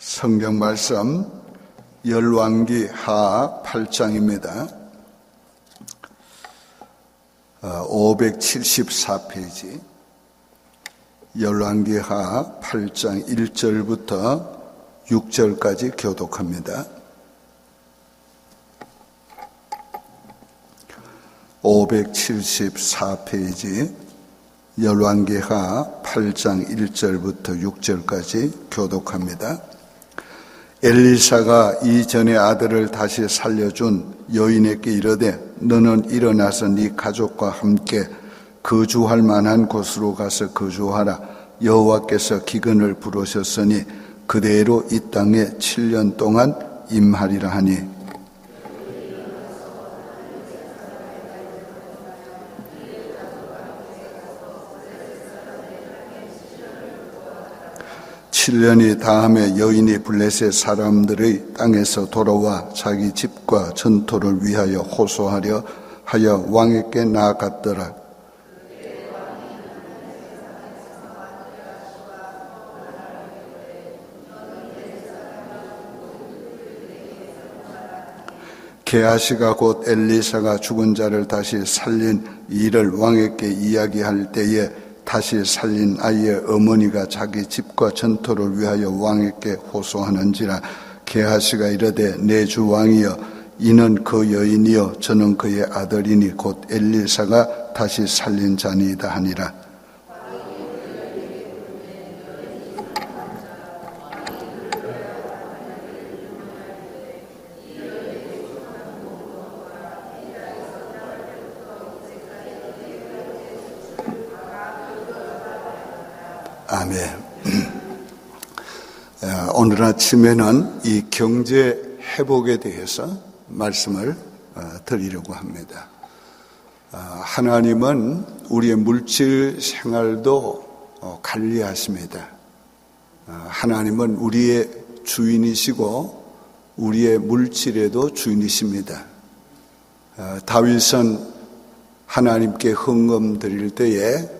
성경 말씀 열왕기 하 8장입니다. 574페이지 열왕기 하 8장 1절부터 6절까지 교독합니다. 574페이지 열왕기 하 8장 1절부터 6절까지 교독합니다. 엘리사가 이전의 아들을 다시 살려준 여인에게 이르되 너는 일어나서 네 가족과 함께 거주할 만한 곳으로 가서 거주하라. 여호와께서 기근을 부르셨으니 그대로 이 땅에 7년 동안 임하리라 하니 7년이 다음에 여인이 블레셋 사람들의 땅에서 돌아와 자기 집과 전토를 위하여 호소하려 하여 왕에게 나아갔더라. 게하시가 곧 엘리사가 죽은 자를 다시 살린 일을 왕에게 이야기할 때에 다시 살린 아이의 어머니가 자기 집과 전토를 위하여 왕에게 호소하는지라. 게하시가 이르되 내 주 왕이여 이는 그 여인이여 저는 그의 아들이니 곧 엘리사가 다시 살린 자니이다 하니라. 아멘. 오늘 아침에는 이 경제 회복에 대해서 말씀을 드리려고 합니다. 하나님은 우리의 물질 생활도 관리하십니다. 하나님은 우리의 주인이시고 우리의 물질에도 주인이십니다. 다윗은 하나님께 헌금 드릴 때에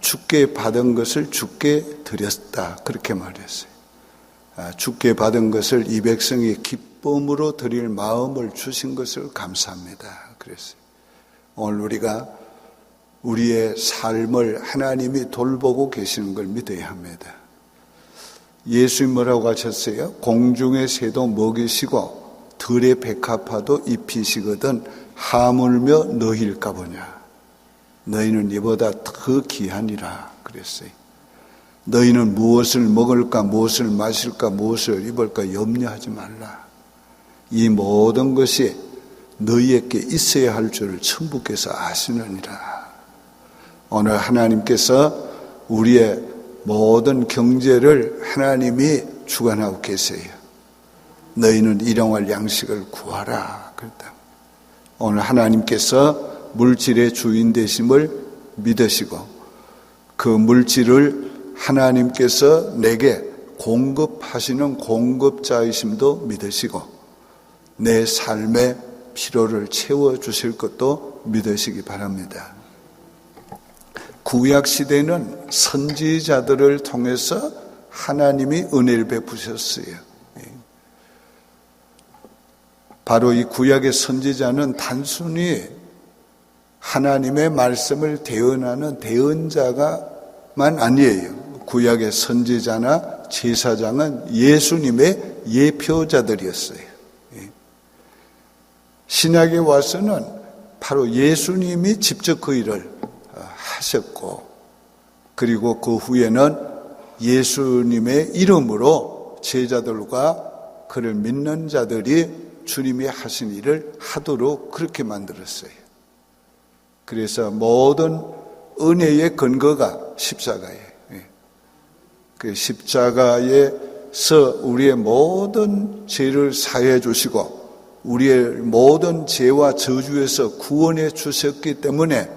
주께 받은 것을 주께 드렸다 그렇게 말했어요. 주께 받은 것을 이 백성이 기쁨으로 드릴 마음을 주신 것을 감사합니다 그랬어요. 오늘 우리가 우리의 삶을 하나님이 돌보고 계시는 걸 믿어야 합니다. 예수님 뭐라고 하셨어요? 공중의 새도 먹이시고 들의 백합화도 입히시거든 하물며 너희일까 보냐. 너희는 이보다 더 귀하니라 그랬어요. 너희는 무엇을 먹을까 무엇을 마실까 무엇을 입을까 염려하지 말라. 이 모든 것이 너희에게 있어야 할 줄을 천부께서 아시느니라. 오늘 하나님께서 우리의 모든 경제를 하나님이 주관하고 계세요. 너희는 일용할 양식을 구하라 그랬다. 오늘 하나님께서 물질의 주인 되심을 믿으시고 그 물질을 하나님께서 내게 공급하시는 공급자이심도 믿으시고 내 삶의 필요를 채워주실 것도 믿으시기 바랍니다. 구약시대는 선지자들을 통해서 하나님이 은혜를 베푸셨어요. 바로 이 구약의 선지자는 단순히 하나님의 말씀을 대언하는 대언자가만 아니에요. 구약의 선지자나 제사장은 예수님의 예표자들이었어요. 신약에 와서는 바로 예수님이 직접 그 일을 하셨고 그리고 그 후에는 예수님의 이름으로 제자들과 그를 믿는 자들이 주님이 하신 일을 하도록 그렇게 만들었어요. 그래서 모든 은혜의 근거가 십자가예요. 그 십자가에서 우리의 모든 죄를 사해 주시고 우리의 모든 죄와 저주에서 구원해 주셨기 때문에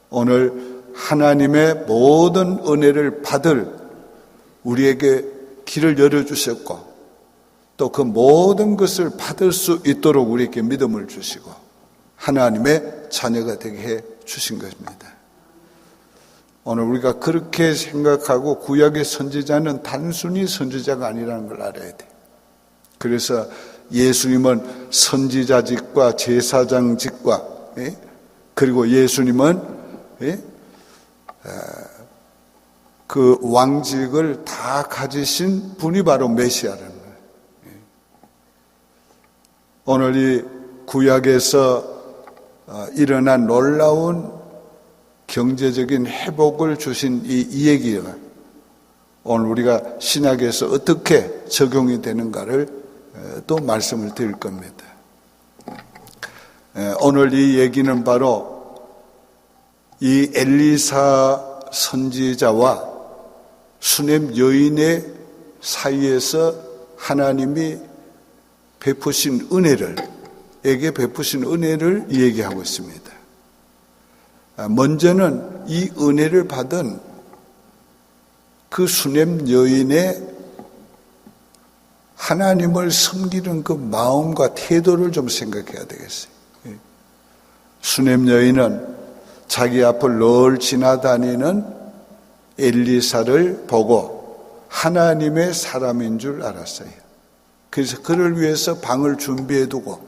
오늘 하나님의 모든 은혜를 받을 우리에게 길을 열어주셨고 또 그 모든 것을 받을 수 있도록 우리에게 믿음을 주시고 하나님의 자녀가 되게 해 주신 것입니다. 오늘 우리가 그렇게 생각하고 구약의 선지자는 단순히 선지자가 아니라는 걸 알아야 돼. 그래서 예수님은 선지자직과 제사장직과 그리고 예수님은 그 왕직을 다 가지신 분이 바로 메시아라는 거예요. 오늘 이 구약에서 일어난 놀라운 경제적인 회복을 주신 이 얘기가 오늘 우리가 신약에서 어떻게 적용이 되는가를 또 말씀을 드릴 겁니다. 오늘 이 얘기는 바로 이 엘리사 선지자와 수넴 여인의 사이에서 하나님이 베푸신 에게 베푸신 은혜를 얘기하고 있습니다. 먼저는 이 은혜를 받은 그 수넴 여인의 하나님을 섬기는 그 마음과 태도를 좀 생각해야 되겠어요. 수넴 여인은 자기 앞을 늘 지나다니는 엘리사를 보고 하나님의 사람인 줄 알았어요. 그래서 그를 위해서 방을 준비해 두고,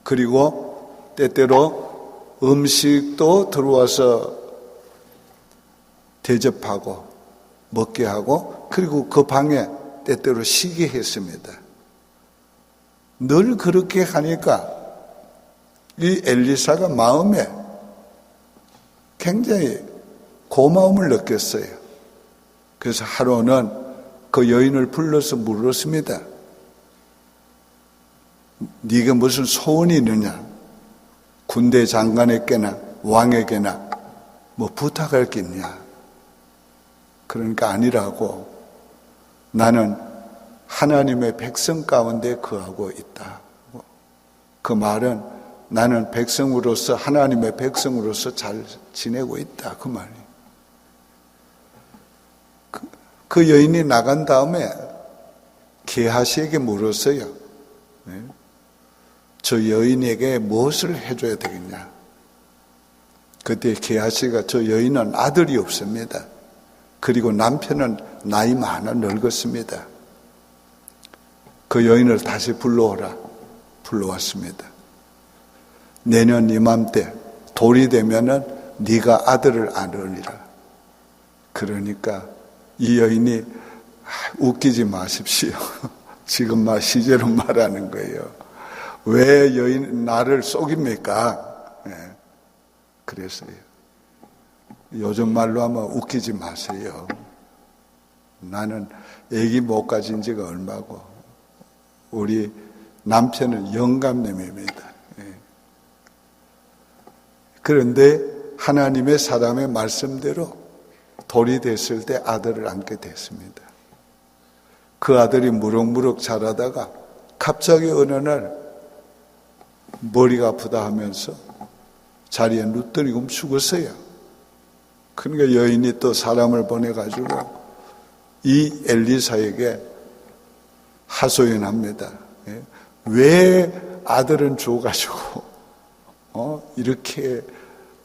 그리고 때때로 음식도 들어와서 대접하고 먹게 하고, 그리고 그 방에 때때로 쉬게 했습니다. 늘 그렇게 하니까 이 엘리사가 마음에 굉장히 고마움을 느꼈어요. 그래서 하루는 그 여인을 불러서 물었습니다. 네가 무슨 소원이 있느냐? 군대 장관에게나 왕에게나 뭐 부탁할 게 있냐? 그러니까 아니라고, 나는 하나님의 백성 가운데 거하고 있다. 그 말은 나는 백성으로서, 하나님의 백성으로서 잘 지내고 있다, 그 말이에요. 그 여인이 나간 다음에 게하시에게 물었어요. 저 여인에게 무엇을 해줘야 되겠냐? 그때 게하시가, 저 여인은 아들이 없습니다. 그리고 남편은 나이 많아 늙었습니다. 그 여인을 다시 불러오라. 불러왔습니다. 내년 이맘때 돌이 되면은 네가 아들을 안으리라. 그러니까 이 여인이 웃기지 마십시오. 지금 막 시제로 말하는 거예요. 왜 여인 나를 속입니까? 그랬어요. 요즘 말로 하면 웃기지 마세요. 나는 애기 못 가진 지가 얼마고 우리 남편은 영감님입니다. 그런데 하나님의 사람의 말씀대로 돌이 됐을 때 아들을 안게 됐습니다. 그 아들이 무럭무럭 자라다가 갑자기 어느 날 머리가 아프다 하면서 자리에 누뜨리고 죽었어요. 그러니까 여인이 또 사람을 보내가지고 이 엘리사에게 하소연합니다. 왜 아들은 죽어가지고 이렇게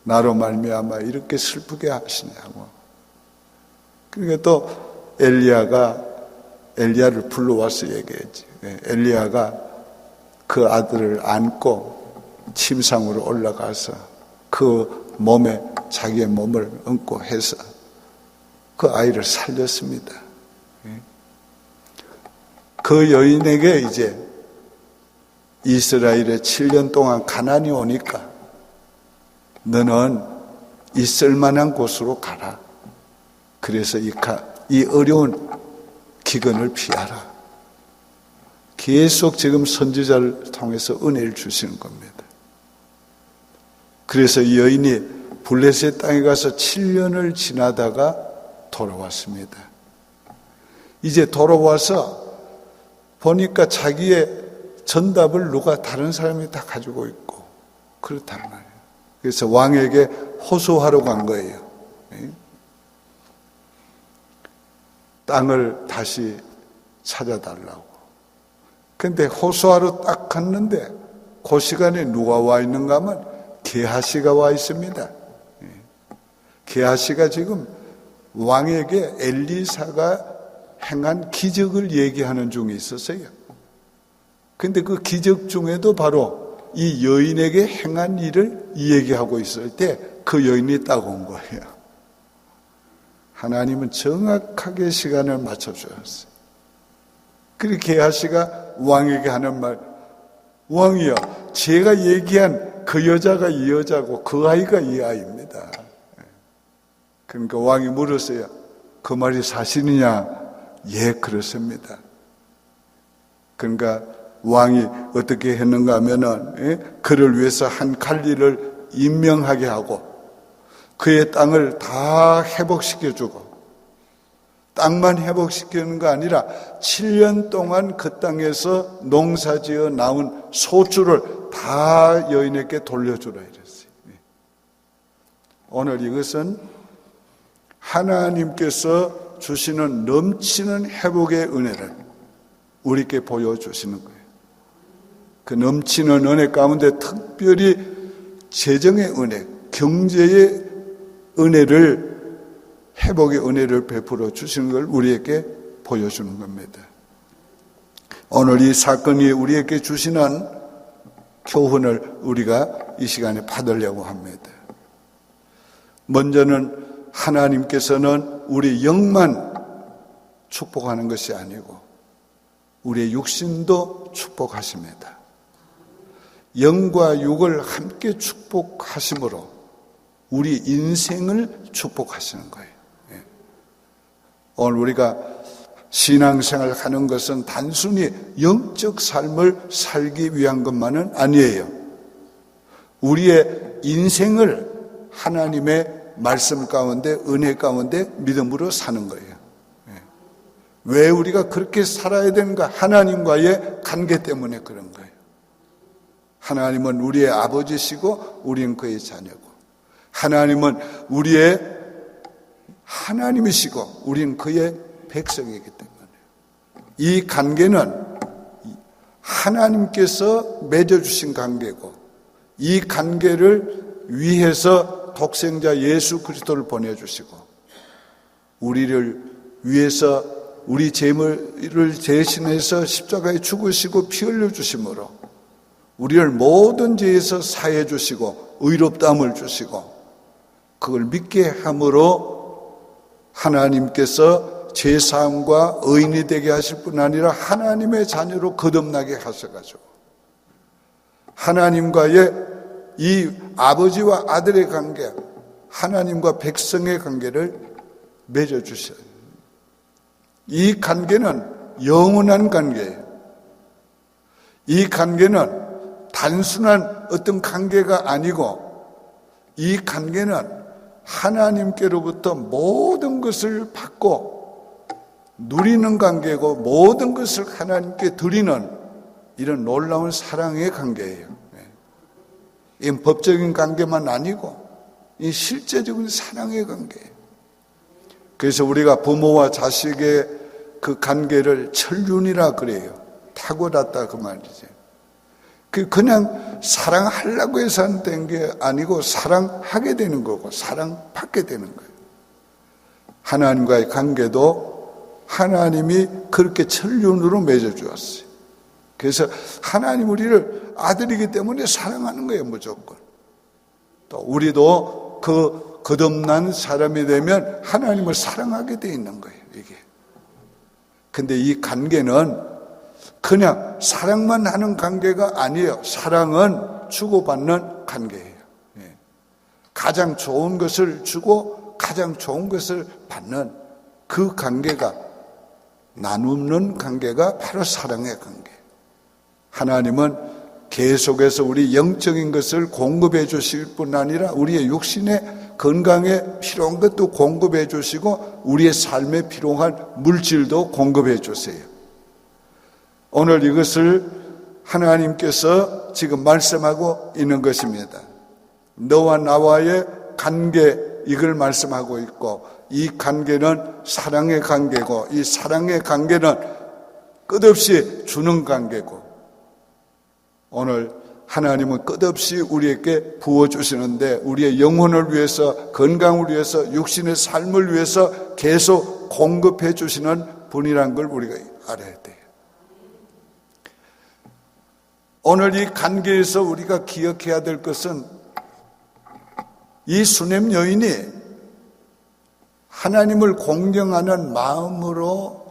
나로 말미암아 이렇게 슬프게 하시냐고. 그러니까 또 엘리야를 불러와서 얘기했지. 엘리야가 그 아들을 안고 침상으로 올라가서 그 몸에 자기의 몸을 얹고 해서 그 아이를 살렸습니다. 그 여인에게 이제 이스라엘에 7년 동안 가난이 오니까 너는 있을 만한 곳으로 가라. 그래서 이 어려운 기근을 피하라. 계속 지금 선지자를 통해서 은혜를 주시는 겁니다. 그래서 이 여인이 블레셋 땅에 가서 7년을 지나다가 돌아왔습니다. 이제 돌아와서 보니까 자기의 전답을 다른 사람이 다 가지고 있고 그렇단 말이에요. 그래서 왕에게 호소하러 간 거예요. 땅을 다시 찾아달라고. 근데 호소하러 딱 갔는데 그 시간에 누가 와 있는가 하면 게하시가 와 있습니다. 게하시가 지금 왕에게 엘리사가 행한 기적을 얘기하는 중에 있었어요. 근데 그 기적 중에도 바로 이 여인에게 행한 일을 얘기하고 있을 때 그 여인이 딱 온 거예요. 하나님은 정확하게 시간을 맞춰주셨어요. 그리고 게하시가 왕에게 하는 말, 왕이여, 제가 얘기한 그 여자가 이 여자고 그 아이가 이 아이입니다. 그러니까 왕이 물었어요. 그 말이 사실이냐? 예, 그렇습니다. 그러니까 왕이 어떻게 했는가 하면은 그를 위해서 한 관리를 임명하게 하고 그의 땅을 다 회복시켜주고, 땅만 회복시키는 거 아니라 7년 동안 그 땅에서 농사지어 나온 소출을 다 여인에게 돌려주라 이랬어요. 오늘 이것은 하나님께서 주시는 넘치는 회복의 은혜를 우리에게 보여주시는 거예요. 그 넘치는 은혜 가운데 특별히 재정의 은혜, 경제의 은혜를, 회복의 은혜를 베풀어 주시는 걸 우리에게 보여주는 겁니다. 오늘 이 사건이 우리에게 주시는 교훈을 우리가 이 시간에 받으려고 합니다. 먼저는 하나님께서는 우리 영만 축복하는 것이 아니고 우리의 육신도 축복하십니다. 영과 육을 함께 축복하심으로 우리 인생을 축복하시는 거예요. 오늘 우리가 신앙생활 하는 것은 단순히 영적 삶을 살기 위한 것만은 아니에요. 우리의 인생을 하나님의 말씀 가운데, 은혜 가운데 믿음으로 사는 거예요. 왜 우리가 그렇게 살아야 되는가? 하나님과의 관계 때문에 그런 거예요. 하나님은 우리의 아버지시고 우리는 그의 자녀고, 하나님은 우리의 하나님이시고 우리는 그의 백성이기 때문에 이 관계는 하나님께서 맺어주신 관계고, 이 관계를 위해서 독생자 예수 그리스도를 보내주시고 우리를 위해서 우리 죄를 대신해서 십자가에 죽으시고 피 흘려주심으로 우리를 모든 죄에서 사해 주시고 의롭다함을 주시고, 그걸 믿게 함으로 하나님께서 죄사함과 의인이 되게 하실 뿐 아니라 하나님의 자녀로 거듭나게 하셔가지고 하나님과의 이 아버지와 아들의 관계, 하나님과 백성의 관계를 맺어주셔요. 이 관계는 영원한 관계예요. 이 관계는 단순한 어떤 관계가 아니고 이 관계는 하나님께로부터 모든 것을 받고 누리는 관계고 모든 것을 하나님께 드리는 이런 놀라운 사랑의 관계예요. 이 법적인 관계만 아니고 이 실제적인 사랑의 관계예요. 그래서 우리가 부모와 자식의 그 관계를 천륜이라 그래요. 탁월하다 그 말이죠. 그냥 사랑하려고 해서 하는 게 아니고 사랑하게 되는 거고 사랑받게 되는 거예요. 하나님과의 관계도 하나님이 그렇게 천륜으로 맺어주었어요. 그래서 하나님 우리를 아들이기 때문에 사랑하는 거예요, 무조건. 또 우리도 그 거듭난 사람이 되면 하나님을 사랑하게 돼 있는 거예요, 이게. 근데 이 관계는 그냥 사랑만 하는 관계가 아니에요. 사랑은 주고받는 관계예요. 가장 좋은 것을 주고 가장 좋은 것을 받는 그 관계가, 나누는 관계가 바로 사랑의 관계. 하나님은 계속해서 우리 영적인 것을 공급해 주실 뿐 아니라 우리의 육신의 건강에 필요한 것도 공급해 주시고 우리의 삶에 필요한 물질도 공급해 주세요. 오늘 이것을 하나님께서 지금 말씀하고 있는 것입니다. 너와 나와의 관계, 이걸 말씀하고 있고, 이 관계는 사랑의 관계고, 이 사랑의 관계는 끝없이 주는 관계고, 오늘 하나님은 끝없이 우리에게 부어주시는데 우리의 영혼을 위해서, 건강을 위해서, 육신의 삶을 위해서 계속 공급해 주시는 분이란 걸 우리가 알아야 돼요. 오늘 이 관계에서 우리가 기억해야 될 것은 이 수냄 여인이 하나님을 공경하는 마음으로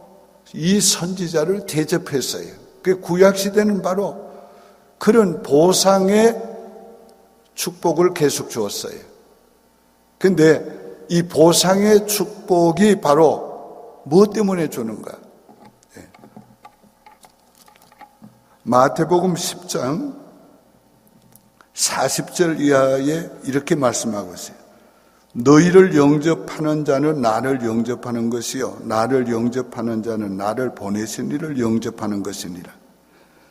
이 선지자를 대접했어요. 그 구약시대는 바로 그런 보상의 축복을 계속 주었어요. 근데 이 보상의 축복이 바로 무엇 때문에 주는가? 마태복음 10장 40절 이하에 이렇게 말씀하고 있어요. 너희를 영접하는 자는 나를 영접하는 것이요 나를 영접하는 자는 나를 보내신 이를 영접하는 것이니라.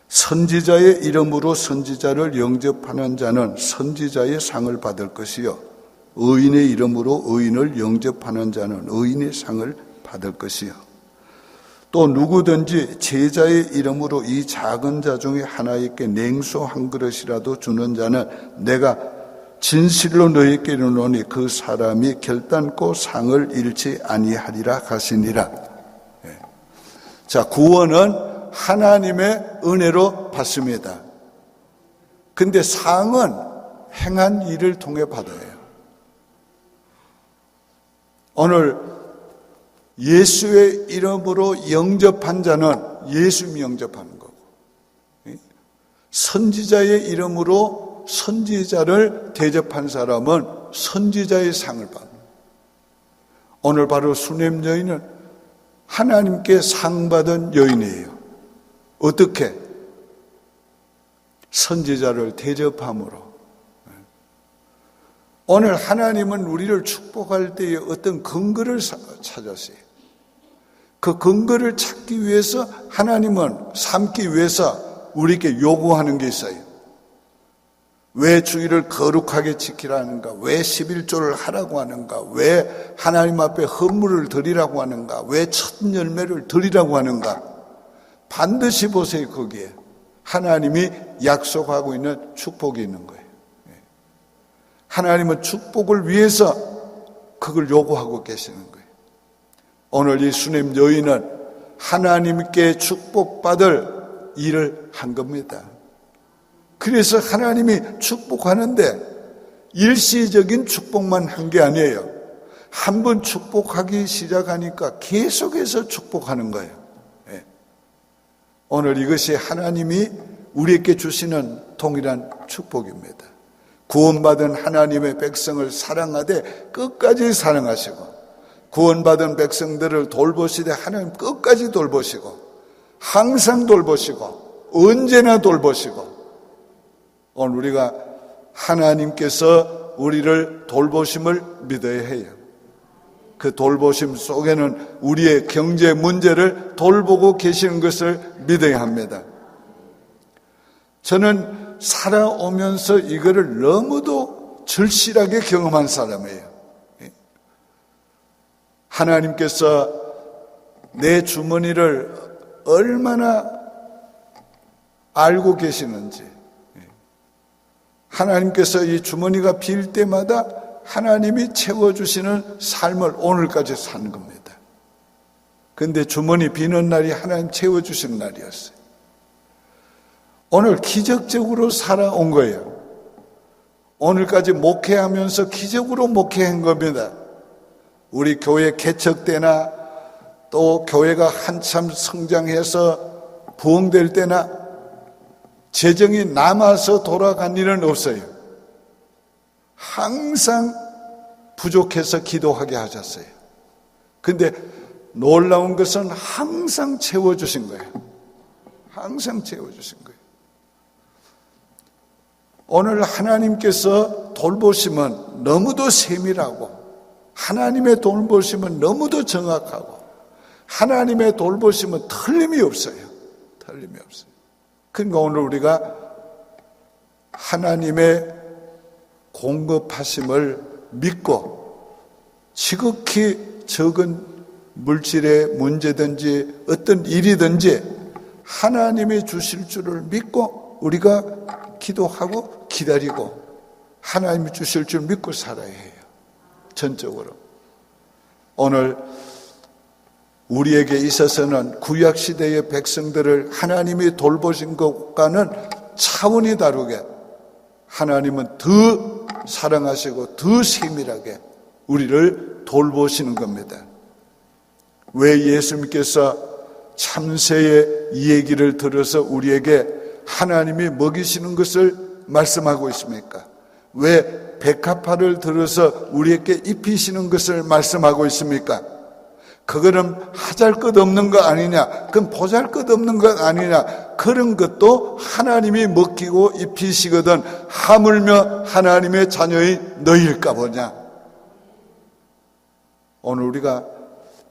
선지자의 이름으로 선지자를 영접하는 자는 선지자의 상을 받을 것이요 의인의 이름으로 의인을 영접하는 자는 의인의 상을 받을 것이요 또 누구든지 제자의 이름으로 이 작은 자 중에 하나에게 냉수 한 그릇이라도 주는 자는 내가 진실로 너희에게 이르노니 그 사람이 결단코 상을 잃지 아니하리라 하시니라. 자, 구원은 하나님의 은혜로 받습니다. 근데 상은 행한 일을 통해 받아요. 오늘 예수의 이름으로 영접한 자는 예수님이 영접하는 거고, 선지자의 이름으로 선지자를 대접한 사람은 선지자의 상을 받는 거예요. 오늘 바로 수냄 여인은 하나님께 상 받은 여인이에요. 어떻게? 선지자를 대접함으로. 오늘 하나님은 우리를 축복할 때에 어떤 근거를 찾았어요. 그 근거를 찾기 위해서 하나님은 삼기 위해서 우리에게 요구하는 게 있어요. 왜 주일을 거룩하게 지키라는가? 왜 11조를 하라고 하는가? 왜 하나님 앞에 헌물을 드리라고 하는가? 왜 첫 열매를 드리라고 하는가? 반드시 보세요. 거기에 하나님이 약속하고 있는 축복이 있는 거예요. 하나님은 축복을 위해서 그걸 요구하고 계시는 거예요. 오늘 이 수냄 여인은 하나님께 축복받을 일을 한 겁니다. 그래서 하나님이 축복하는데 일시적인 축복만 한 게 아니에요. 한 번 축복하기 시작하니까 계속해서 축복하는 거예요. 오늘 이것이 하나님이 우리에게 주시는 동일한 축복입니다. 구원받은 하나님의 백성을 사랑하되 끝까지 사랑하시고 구원받은 백성들을 돌보시되 하나님 끝까지 돌보시고 항상 돌보시고 언제나 돌보시고 오늘 우리가 하나님께서 우리를 돌보심을 믿어야 해요. 그 돌보심 속에는 우리의 경제 문제를 돌보고 계시는 것을 믿어야 합니다. 저는 살아오면서 이거를 너무도 절실하게 경험한 사람이에요. 하나님께서 내 주머니를 얼마나 알고 계시는지, 하나님께서 이 주머니가 빌 때마다 하나님이 채워주시는 삶을 오늘까지 산 겁니다. 그런데 주머니 비는 날이 하나님 채워주시는 날이었어요. 오늘 기적적으로 살아온 거예요. 오늘까지 목회하면서 기적으로 목회한 겁니다. 우리 교회 개척 때나 또 교회가 한참 성장해서 부흥될 때나 재정이 남아서 돌아간 일은 없어요. 항상 부족해서 기도하게 하셨어요. 근데 놀라운 것은 항상 채워주신 거예요. 항상 채워주신 거예요. 오늘 하나님께서 돌보심은 너무도 세밀하고 하나님의 돌보심은 너무도 정확하고 하나님의 돌보심은 틀림이 없어요. 틀림이 없어요. 그러니까 오늘 우리가 하나님의 공급하심을 믿고 지극히 적은 물질의 문제든지 어떤 일이든지 하나님이 주실 줄을 믿고 우리가 기도하고 기다리고 하나님이 주실 줄 믿고 살아야 해요. 전적으로. 오늘 우리에게 있어서는 구약시대의 백성들을 하나님이 돌보신 것과는 차원이 다르게 하나님은 더 사랑하시고 더 세밀하게 우리를 돌보시는 겁니다. 왜 예수님께서 참새의 이 얘기를 들어서 우리에게 하나님이 먹이시는 것을 말씀하고 있습니까? 왜 백합화를 들어서 우리에게 입히시는 것을 말씀하고 있습니까? 그거는 하잘것없는 거 아니냐? 그건 보잘것없는 것 아니냐? 그런 것도 하나님이 먹히고 입히시거든 하물며 하나님의 자녀인 너희일까 보냐? 오늘 우리가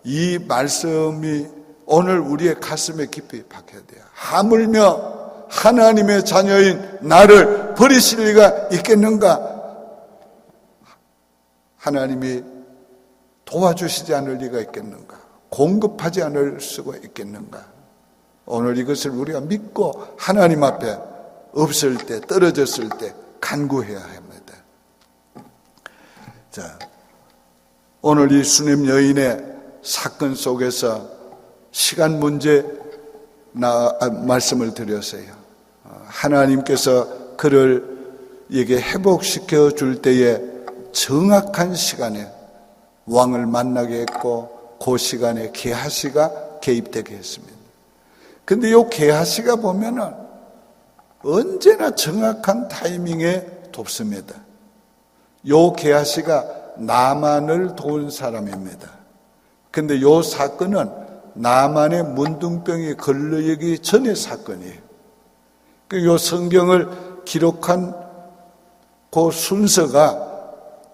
이 말씀이 오늘 우리의 가슴에 깊이 박혀야 돼요. 하물며 하나님의 자녀인 나를 버리실 리가 있겠는가? 하나님이 도와주시지 않을 리가 있겠는가? 공급하지 않을 수가 있겠는가? 오늘 이것을 우리가 믿고 하나님 앞에 없을 때, 떨어졌을 때 간구해야 합니다. 자, 오늘 이 수냄 여인의 사건 속에서 시간 문제 말씀을 드렸어요. 하나님께서 그를에게 회복시켜 줄 때에 정확한 시간에 왕을 만나게 했고 그 시간에 게하시가 개입되게 했습니다. 근데 이 게하시가 보면은 언제나 정확한 타이밍에 돕습니다. 이 게하시가 나만을 도운 사람입니다. 근데 이 사건은 나만의 문둥병이 걸려오기 전의 사건이에요. 이 성경을 기록한 그 순서가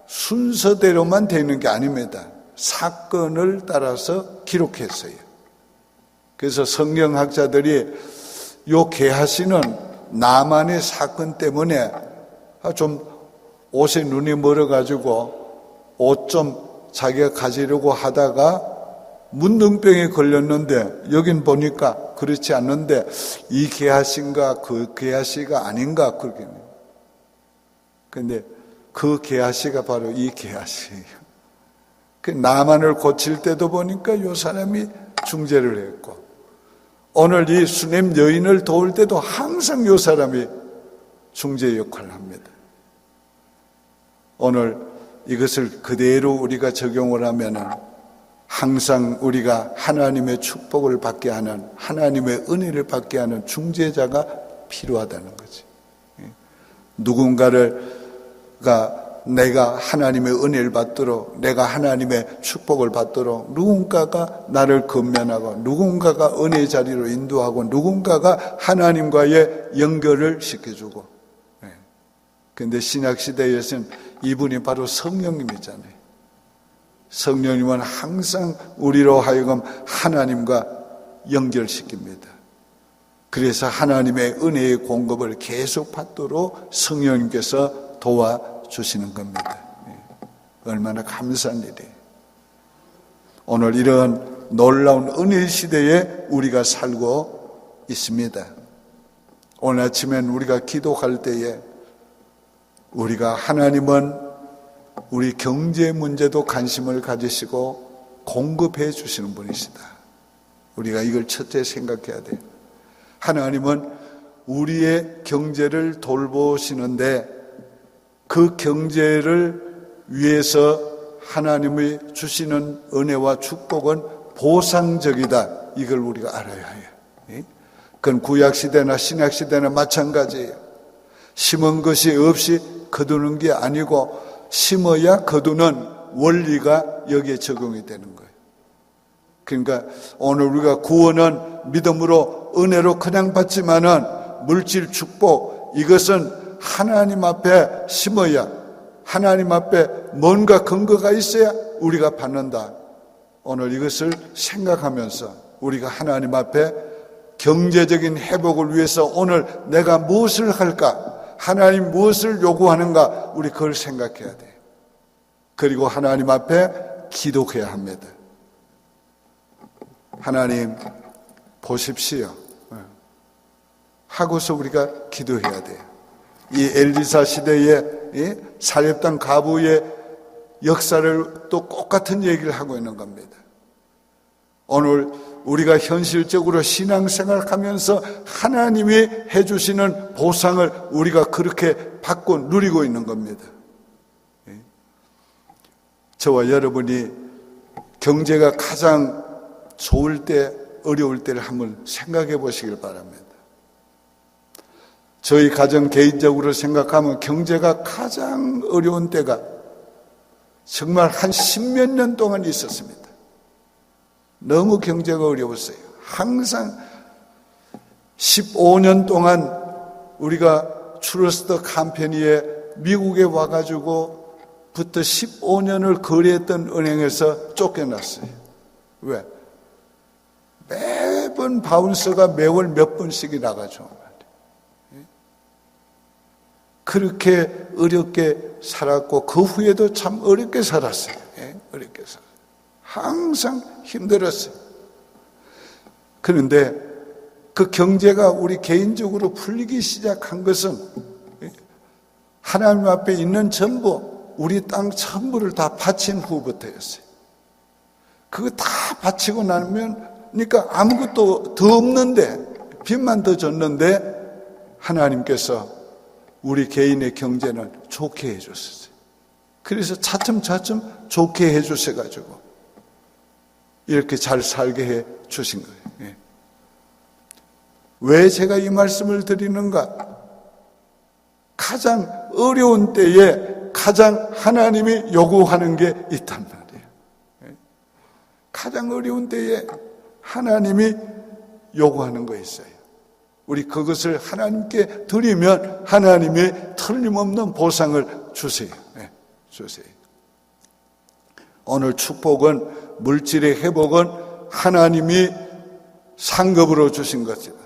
순서대로만 되는 게 아닙니다. 사건을 따라서 기록했어요. 그래서 성경학자들이 요 게하시는 나만의 사건 때문에 좀 옷에 눈이 멀어가지고 옷 좀 자기가 가지려고 하다가 문둥병에 걸렸는데 여긴 보니까 그렇지 않는데 이 게하시인가 그 게하시가 아닌가 그러겠네요. 근데 그 게하시가 바로 이 게하시예요. 그 나만을 고칠 때도 보니까 이 사람이 중재를 했고 오늘 이 수냄 여인을 도울 때도 항상 이 사람이 중재 역할을 합니다. 오늘 이것을 그대로 우리가 적용을 하면은 항상 우리가 하나님의 축복을 받게 하는 하나님의 은혜를 받게 하는 중재자가 필요하다는 거지. 누군가가 내가 하나님의 은혜를 받도록 내가 하나님의 축복을 받도록 누군가가 나를 건면하고 누군가가 은혜의 자리로 인도하고 누군가가 하나님과의 연결을 시켜주고 그런데 신약시대에서는 이분이 바로 성령님이잖아요. 성령님은 항상 우리로 하여금 하나님과 연결시킵니다. 그래서 하나님의 은혜의 공급을 계속 받도록 성령님께서 도와주시는 겁니다. 얼마나 감사한 일이에요. 오늘 이런 놀라운 은혜 시대에 우리가 살고 있습니다. 오늘 아침엔 우리가 기도할 때에 우리가 하나님은 우리 경제 문제도 관심을 가지시고 공급해 주시는 분이시다. 우리가 이걸 첫째 생각해야 돼요. 하나님은 우리의 경제를 돌보시는데 그 경제를 위해서 하나님이 주시는 은혜와 축복은 보상적이다. 이걸 우리가 알아야 해요. 그건 구약시대나 신약시대나 마찬가지예요. 심은 것이 없이 거두는 게 아니고 심어야 거두는 원리가 여기에 적용이 되는 거예요. 그러니까 오늘 우리가 구원은 믿음으로 은혜로 그냥 받지만은 물질 축복 이것은 하나님 앞에 심어야 하나님 앞에 뭔가 근거가 있어야 우리가 받는다. 오늘 이것을 생각하면서 우리가 하나님 앞에 경제적인 회복을 위해서 오늘 내가 무엇을 할까? 하나님 무엇을 요구하는가? 우리 그걸 생각해야 돼요. 그리고 하나님 앞에 기도해야 합니다. 하나님 보십시오. 하고서 우리가 기도해야 돼요. 이 엘리사 시대의 사렙당 가부의 역사를 또 똑같은 얘기를 하고 있는 겁니다. 오늘 우리가 현실적으로 신앙생활을 하면서 하나님이 해주시는 보상을 우리가 그렇게 받고 누리고 있는 겁니다. 저와 여러분이 경제가 가장 좋을 때, 어려울 때를 한번 생각해 보시길 바랍니다. 저희 가정 개인적으로 생각하면 경제가 가장 어려운 때가 정말 한 10몇 년 동안 있었습니다. 너무 경제가 어려웠어요. 항상 15년 동안 우리가 트러스트 컴퍼니에 미국에 와가지고 부터 15년을 거래했던 은행에서 쫓겨났어요. 왜? 매번 바운서가 매월 몇 번씩이 나가죠. 그렇게 어렵게 살았고 그 후에도 참 어렵게 살았어요. 어렵게 살았어요. 항상 힘들었어요. 그런데 그 경제가 우리 개인적으로 풀리기 시작한 것은 하나님 앞에 있는 전부, 우리 땅 전부를 다 바친 후부터였어요. 그거 다 바치고 나면 그러니까 아무것도 더 없는데, 빚만 더 졌는데 하나님께서 우리 개인의 경제는 좋게 해줬어요. 그래서 차츰차츰 좋게 해주셔가지고 이렇게 잘 살게 해 주신 거예요. 왜 제가 이 말씀을 드리는가? 가장 어려운 때에 가장 하나님이 요구하는 게 있단 말이에요. 가장 어려운 때에 하나님이 요구하는 거 있어요. 우리 그것을 하나님께 드리면 하나님이 틀림없는 보상을 주세요. 주세요. 오늘 축복은, 물질의 회복은 하나님이 상급으로 주신 것이다.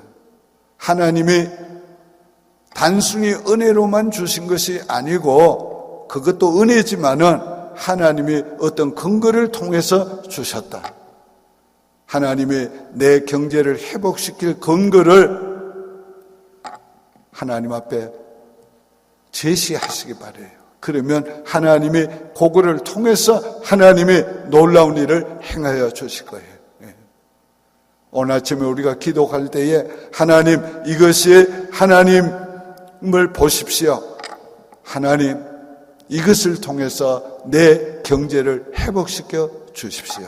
하나님이 단순히 은혜로만 주신 것이 아니고, 그것도 은혜지만은 하나님이 어떤 근거를 통해서 주셨다. 하나님이 내 경제를 회복시킬 근거를 하나님 앞에 제시하시기 바라요. 그러면 하나님이 그거를 통해서 하나님이 놀라운 일을 행하여 주실 거예요. 오늘 아침에 우리가 기도할 때에 하나님, 이것이 하나님을 보십시오. 하나님, 이것을 통해서 내 경제를 회복시켜 주십시오.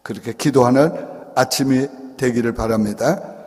그렇게 기도하는 아침이 되기를 바랍니다.